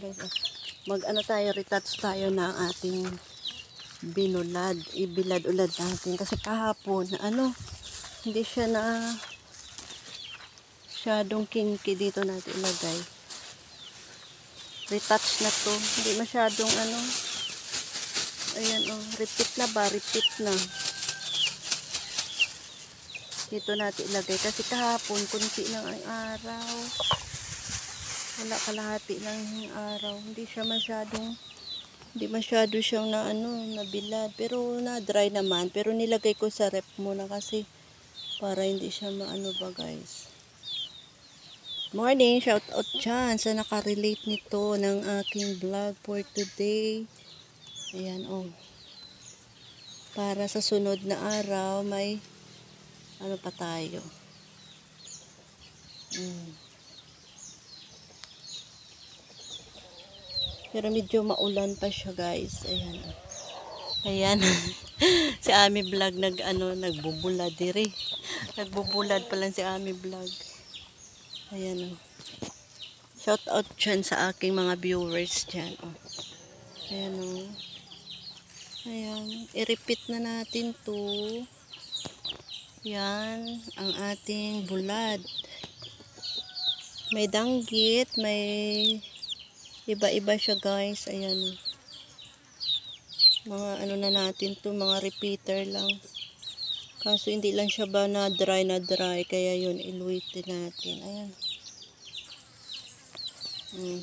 Guys, mag ano tayo, retouch tayo ng ating binulad. Ibilad-ulad natin. Kasi kahapon, hindi siya na masyadong kinky dito natin ilagay. Retouch na to. Hindi masyadong ayan repeat na ba? Repeat na. Dito natin ilagay. Kasi kahapon, kunti lang ang araw. Wala kalahati lang yung araw. Hindi masyado siyang nabilad. Pero na-dry naman. Pero nilagay ko sa rep muna kasi para hindi siya ba guys. Morning! Shout out dyan sa nakarelate nito ng aking vlog for today. Ayan para sa sunod na araw may pa tayo. Pero medyo maulan pa siya guys. Ayan. Si Ami Vlog nagbubulad diri. Nagbubulad pa lang si Ami Vlog. Ayan Shout out dyan sa aking mga viewers dyan. Ayan Ayan. I-repeat na natin to. Yan. Ang ating bulad. May danggit. May iba-iba siya guys. Ayan. Mga na natin to. Mga repeater lang. Kaso hindi lang siya ba na dry. Kaya yun iluitin natin. Ayan.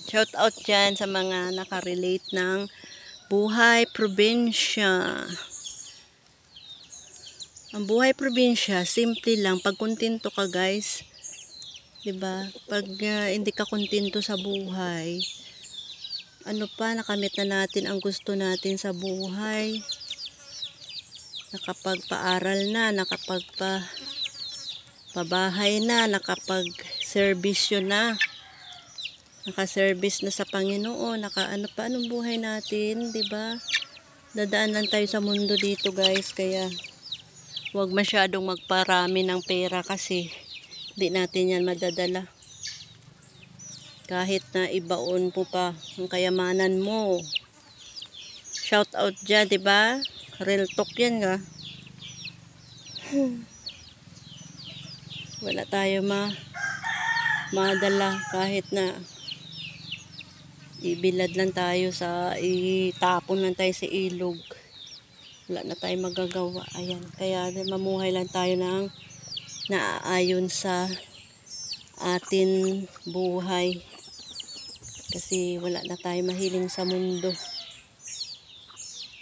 Shout out dyan sa mga nakarelate ng buhay probinsya. Ang buhay probinsya, simple lang. Pag kontento ka guys, diba? Pag hindi ka kontento sa buhay, nakamit na natin ang gusto natin sa buhay. Nakapagpaaral na, nakapagpabahay na, nakapag-servisyo na. Naka-service na sa Panginoon, anong buhay natin, 'di ba? Dadaan lang tayo sa mundo dito, guys, kaya huwag masyadong magparami ng pera kasi hindi natin 'yan madadala. Kahit na ibaon mo pa ang kayamanan mo. Shout out diyan, 'di ba? Real talk 'yan, nga. Wala tayo madala kahit na ibilad lang tayo itapon lang tayo sa ilog. Wala na tayo magagawa. Ayan. Kaya mamuhay lang tayo ng naaayon sa atin buhay. Kasi wala na tayo mahiling sa mundo.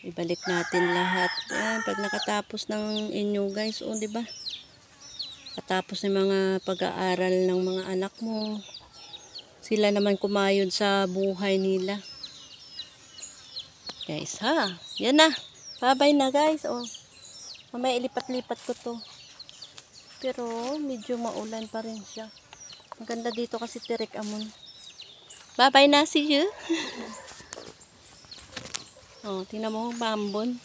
Ibalik natin lahat. Ayan. Pag nakatapos ng inyo guys, diba? Katapos ng mga pag-aaral ng mga anak mo. Sila naman kumayod sa buhay nila. Guys, yan na. Bye-bye na, guys. Mamaya ilipat-lipat ko to. Pero, medyo maulan pa rin siya. Maganda dito kasi tirik amon. Bye-bye na. See you. Tingnan mo, bambon.